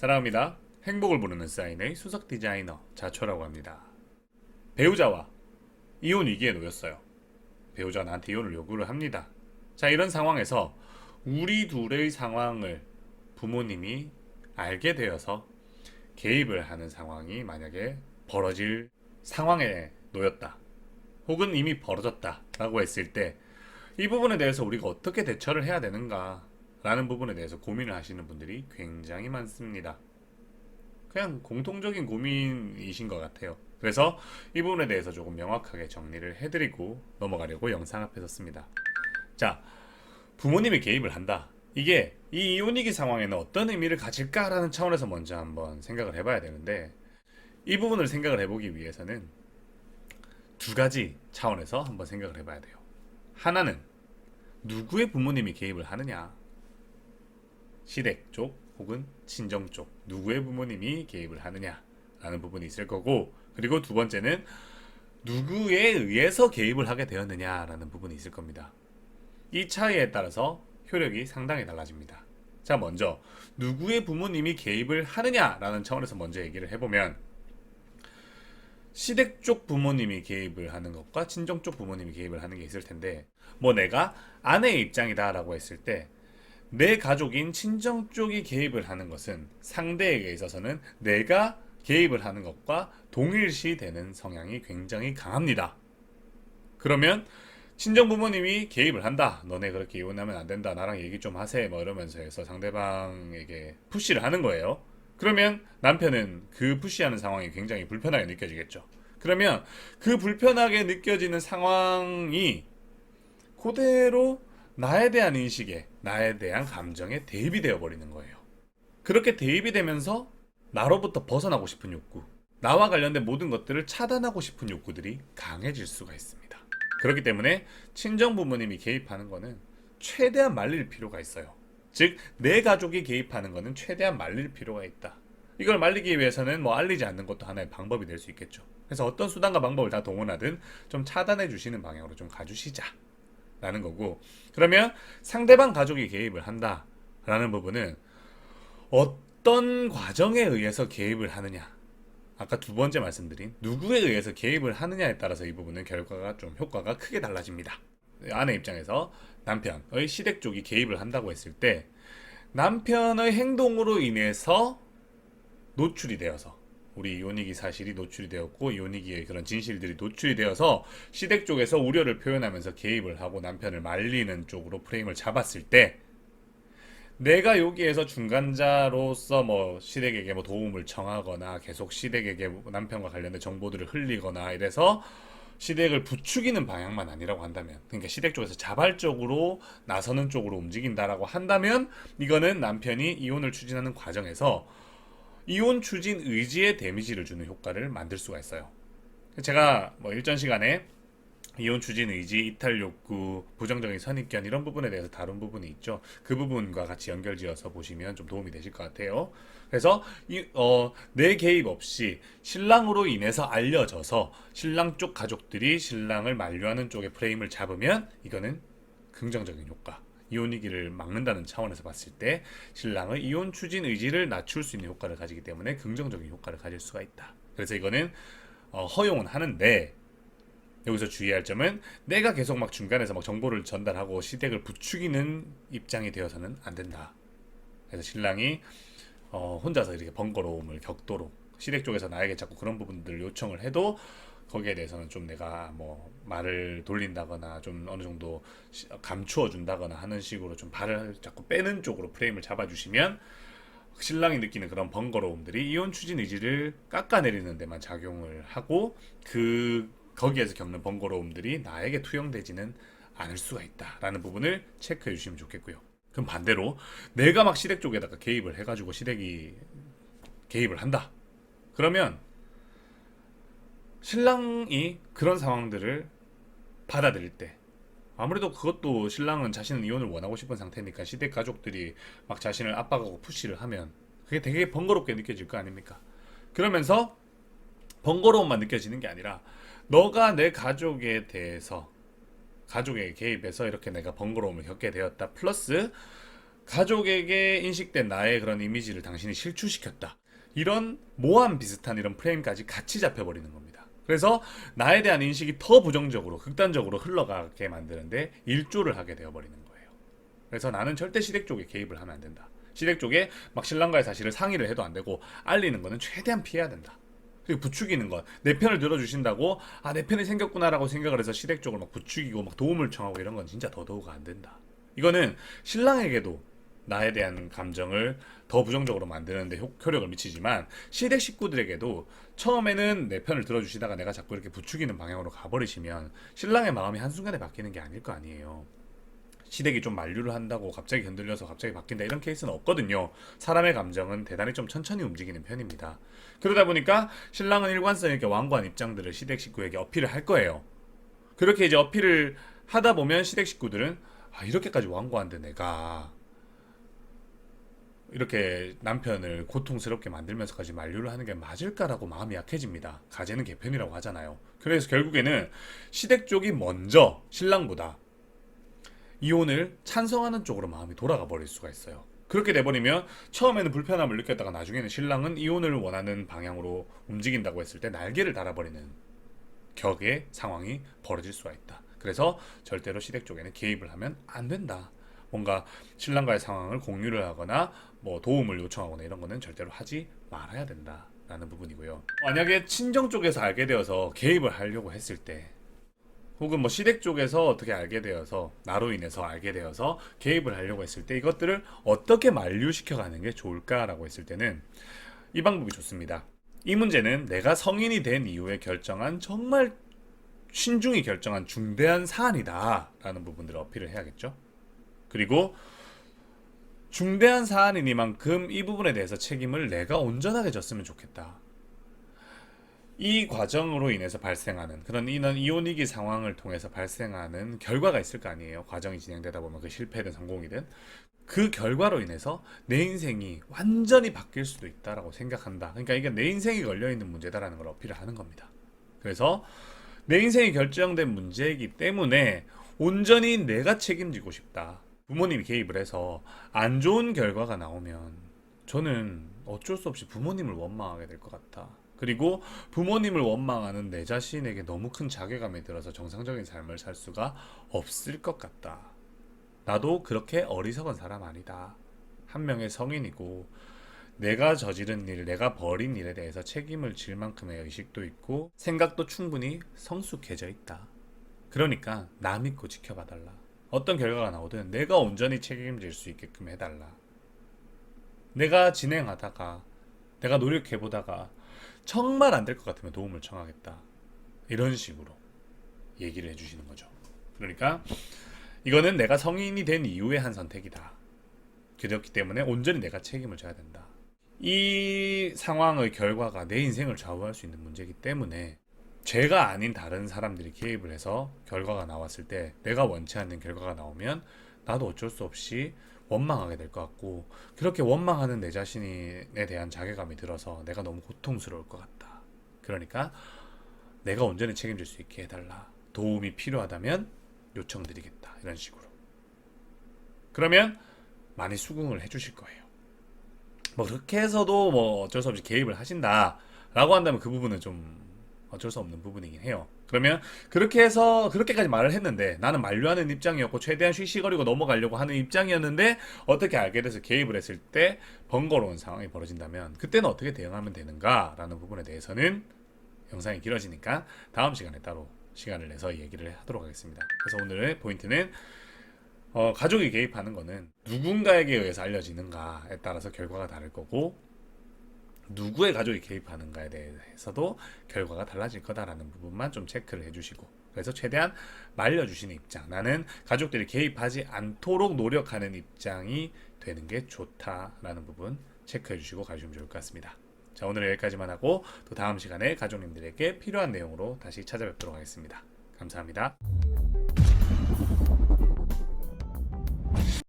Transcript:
사랑합니다. 행복을 부르는 사인의 수석 디자이너 자초라고 합니다. 배우자와 이혼 위기에 놓였어요. 배우자가 나한테 이혼을 요구를 합니다. 자, 이런 상황에서 우리 둘의 상황을 부모님이 알게 되어서 개입을 하는 상황이 만약에 벌어질 상황에 놓였다. 혹은 이미 벌어졌다 라고 했을 때 이 부분에 대해서 우리가 어떻게 대처를 해야 되는가 라는 부분에 대해서 고민을 하시는 분들이 굉장히 많습니다. 그냥 공통적인 고민이신 것 같아요. 그래서 이 부분에 대해서 조금 명확하게 정리를 해드리고 넘어가려고 영상 앞에 섰습니다. 자, 부모님이 개입을 한다. 이게 이 이혼위기 상황에는 어떤 의미를 가질까라는 차원에서 먼저 한번 생각을 해봐야 되는데, 이 부분을 생각을 해보기 위해서는 두 가지 차원에서 한번 생각을 해봐야 돼요. 하나는 누구의 부모님이 개입을 하느냐, 시댁 쪽 혹은 친정 쪽 누구의 부모님이 개입을 하느냐라는 부분이 있을 거고, 그리고 두 번째는 누구에 의해서 개입을 하게 되었느냐라는 부분이 있을 겁니다. 이 차이에 따라서 효력이 상당히 달라집니다. 자, 먼저 누구의 부모님이 개입을 하느냐라는 차원에서 먼저 얘기를 해보면, 시댁 쪽 부모님이 개입을 하는 것과 친정 쪽 부모님이 개입을 하는 게 있을 텐데, 뭐 내가 아내의 입장이다라고 했을 때 내 가족인 친정 쪽이 개입을 하는 것은 상대에게 있어서는 내가 개입을 하는 것과 동일시 되는 성향이 굉장히 강합니다. 그러면 친정 부모님이 개입을 한다. 너네 그렇게 이혼하면 안 된다. 나랑 얘기 좀 하세. 뭐 이러면서 해서 상대방에게 푸시를 하는 거예요. 그러면 남편은 그 푸시하는 상황이 굉장히 불편하게 느껴지겠죠. 그러면 그 불편하게 느껴지는 상황이 그대로 나에 대한 인식에, 나에 대한 감정에 대입이 되어 버리는 거예요. 그렇게 대입이 되면서 나로부터 벗어나고 싶은 욕구, 나와 관련된 모든 것들을 차단하고 싶은 욕구들이 강해질 수가 있습니다. 그렇기 때문에 친정 부모님이 개입하는 거는 최대한 말릴 필요가 있어요. 즉, 내 가족이 개입하는 거는 최대한 말릴 필요가 있다. 이걸 말리기 위해서는 뭐 알리지 않는 것도 하나의 방법이 될 수 있겠죠. 그래서 어떤 수단과 방법을 다 동원하든 좀 차단해 주시는 방향으로 좀 가주시자 라는 거고, 그러면 상대방 가족이 개입을 한다 라는 부분은 어떤 과정에 의해서 개입을 하느냐, 아까 두 번째 말씀드린 누구에 의해서 개입을 하느냐에 따라서 이 부분은 결과가 좀 효과가 크게 달라집니다. 아내 입장에서 남편의 시댁 쪽이 개입을 한다고 했을 때 남편의 행동으로 인해서 노출이 되어서, 우리 이혼위기 사실이 노출이 되었고 이혼위기의 그런 진실들이 노출이 되어서 시댁 쪽에서 우려를 표현하면서 개입을 하고 남편을 말리는 쪽으로 프레임을 잡았을 때, 내가 여기에서 중간자로서 뭐 시댁에게 뭐 도움을 청하거나 계속 시댁에게 남편과 관련된 정보들을 흘리거나 이래서 시댁을 부추기는 방향만 아니라고 한다면, 그러니까 시댁 쪽에서 자발적으로 나서는 쪽으로 움직인다라고 한다면, 이거는 남편이 이혼을 추진하는 과정에서 이혼 추진 의지에 데미지를 주는 효과를 만들 수가 있어요. 제가 뭐 일전 시간에 이혼 추진 의지, 이탈 욕구, 부정적인 선입견 이런 부분에 대해서 다룬 부분이 있죠. 그 부분과 같이 연결지어서 보시면 좀 도움이 되실 것 같아요. 그래서 내 개입 없이 신랑으로 인해서 알려져서 신랑 쪽 가족들이 신랑을 만류하는 쪽에 프레임을 잡으면 이거는 긍정적인 효과, 이혼 위기를 막는다는 차원에서 봤을 때 신랑의 이혼 추진 의지를 낮출 수 있는 효과를 가지기 때문에 긍정적인 효과를 가질 수가 있다. 그래서 이거는 허용은 하는데, 여기서 주의할 점은 내가 계속 막 중간에서 막 정보를 전달하고 시댁을 부추기는 입장이 되어서는 안 된다. 그래서 신랑이 혼자서 이렇게 번거로움을 겪도록 시댁 쪽에서 나에게 자꾸 그런 부분들을 요청을 해도 거기에 대해서는 좀 내가 뭐 말을 돌린다거나 좀 어느 정도 감추어 준다거나 하는 식으로 좀 발을 자꾸 빼는 쪽으로 프레임을 잡아주시면 신랑이 느끼는 그런 번거로움들이 이혼 추진 의지를 깎아내리는 데만 작용을 하고 거기에서 겪는 번거로움들이 나에게 투영되지는 않을 수가 있다라는 부분을 체크해 주시면 좋겠고요. 그럼 반대로 내가 막 시댁 쪽에다가 개입을 해가지고 시댁이 개입을 한다. 그러면 신랑이 그런 상황들을 받아들일 때, 아무래도 그것도 신랑은 자신은 이혼을 원하고 싶은 상태니까 시댁 가족들이 막 자신을 압박하고 푸시를 하면 그게 되게 번거롭게 느껴질 거 아닙니까? 그러면서 번거로움만 느껴지는 게 아니라 너가 내 가족에 대해서, 가족에 개입해서 이렇게 내가 번거로움을 겪게 되었다 플러스 가족에게 인식된 나의 그런 이미지를 당신이 실추시켰다. 이런 모함 비슷한 이런 프레임까지 같이 잡혀버리는 겁니다. 그래서 나에 대한 인식이 더 부정적으로 극단적으로 흘러가게 만드는데 일조를 하게 되어버리는 거예요. 그래서 나는 절대 시댁 쪽에 개입을 하면 안 된다. 시댁 쪽에 막 신랑과의 사실을 상의를 해도 안 되고 알리는 거는 최대한 피해야 된다. 그리고 부추기는 것, 내 편을 들어주신다고 내 편이 생겼구나라고 생각을 해서 시댁 쪽을 막 부추기고 막 도움을 청하고 이런 건 진짜 더더욱 안 된다. 이거는 신랑에게도 나에 대한 감정을 더 부정적으로 만드는데 효력을 미치지만 시댁 식구들에게도 처음에는 내 편을 들어주시다가 내가 자꾸 이렇게 부추기는 방향으로 가버리시면 신랑의 마음이 한순간에 바뀌는 게 아닐 거 아니에요. 시댁이 좀 만류를 한다고 갑자기 흔들려서 갑자기 바뀐다 이런 케이스는 없거든요. 사람의 감정은 대단히 좀 천천히 움직이는 편입니다. 그러다 보니까 신랑은 일관성 있게 완고한 입장들을 시댁 식구에게 어필을 할 거예요. 그렇게 이제 어필을 하다 보면 시댁 식구들은 이렇게까지 완고한데 내가 이렇게 남편을 고통스럽게 만들면서까지 만류를 하는 게 맞을까라고 마음이 약해집니다. 가재는 개편이라고 하잖아요. 그래서 결국에는 시댁 쪽이 먼저 신랑보다 이혼을 찬성하는 쪽으로 마음이 돌아가 버릴 수가 있어요. 그렇게 돼버리면 처음에는 불편함을 느꼈다가 나중에는 신랑은 이혼을 원하는 방향으로 움직인다고 했을 때 날개를 달아버리는 격의 상황이 벌어질 수가 있다. 그래서 절대로 시댁 쪽에는 개입을 하면 안 된다. 뭔가 신랑과의 상황을 공유를 하거나 뭐 도움을 요청하거나 이런 거는 절대로 하지 말아야 된다라는 부분이고요. 만약에 친정 쪽에서 알게 되어서 개입을 하려고 했을 때 혹은 뭐 시댁 쪽에서 어떻게 알게 되어서 나로 인해서 알게 되어서 개입을 하려고 했을 때 이것들을 어떻게 만류시켜 가는 게 좋을까라고 했을 때는 이 방법이 좋습니다. 이 문제는 내가 성인이 된 이후에 결정한 정말 신중히 결정한 중대한 사안이다라는 부분들을 어필을 해야겠죠. 그리고 중대한 사안이니만큼 이 부분에 대해서 책임을 내가 온전하게 졌으면 좋겠다. 이 과정으로 인해서 발생하는 그런 이혼 위기 상황을 통해서 발생하는 결과가 있을 거 아니에요. 과정이 진행되다 보면 그 실패든 성공이든 그 결과로 인해서 내 인생이 완전히 바뀔 수도 있다라고 생각한다. 그러니까 이게 내 인생이 걸려있는 문제다라는 걸 어필을 하는 겁니다. 그래서 내 인생이 결정된 문제이기 때문에 온전히 내가 책임지고 싶다. 부모님이 개입을 해서 안 좋은 결과가 나오면 저는 어쩔 수 없이 부모님을 원망하게 될 것 같다. 그리고 부모님을 원망하는 내 자신에게 너무 큰 자괴감이 들어서 정상적인 삶을 살 수가 없을 것 같다. 나도 그렇게 어리석은 사람 아니다. 한 명의 성인이고 내가 저지른 일, 내가 벌인 일에 대해서 책임을 질 만큼의 의식도 있고 생각도 충분히 성숙해져 있다. 그러니까 나 믿고 지켜봐 달라. 어떤 결과가 나오든 내가 온전히 책임질 수 있게끔 해달라. 내가 진행하다가 내가 노력해보다가 정말 안 될 것 같으면 도움을 청하겠다. 이런 식으로 얘기를 해주시는 거죠. 그러니까 이거는 내가 성인이 된 이후의 한 선택이다. 그렇기 때문에 온전히 내가 책임을 져야 된다. 이 상황의 결과가 내 인생을 좌우할 수 있는 문제이기 때문에 죄가 아닌 다른 사람들이 개입을 해서 결과가 나왔을 때 내가 원치 않는 결과가 나오면 나도 어쩔 수 없이 원망하게 될 것 같고 그렇게 원망하는 내 자신에 대한 자괴감이 들어서 내가 너무 고통스러울 것 같다. 그러니까 내가 온전히 책임질 수 있게 해달라. 도움이 필요하다면 요청드리겠다. 이런 식으로. 그러면 많이 수긍을 해주실 거예요. 뭐 그렇게 해서도 뭐 어쩔 수 없이 개입을 하신다라고 한다면 그 부분은 좀 어쩔 수 없는 부분이긴 해요. 그러면 그렇게 해서 그렇게까지 말을 했는데 나는 만류하는 입장이었고 최대한 쉬쉬거리고 넘어가려고 하는 입장이었는데 어떻게 알게 돼서 개입을 했을 때 번거로운 상황이 벌어진다면 그때는 어떻게 대응하면 되는가라는 부분에 대해서는 영상이 길어지니까 다음 시간에 따로 시간을 내서 얘기를 하도록 하겠습니다. 그래서 오늘의 포인트는 가족이 개입하는 거는 누군가에게 의해서 알려지는가에 따라서 결과가 다를 거고 누구의 가족이 개입하는가에 대해서도 결과가 달라질 거다라는 부분만 좀 체크를 해주시고 그래서 최대한 말려주시는 입장 나는 가족들이 개입하지 않도록 노력하는 입장이 되는 게 좋다라는 부분 체크해 주시고 가시면 좋을 것 같습니다. 자, 오늘 여기까지만 하고 또 다음 시간에 가족님들에게 필요한 내용으로 다시 찾아뵙도록 하겠습니다. 감사합니다.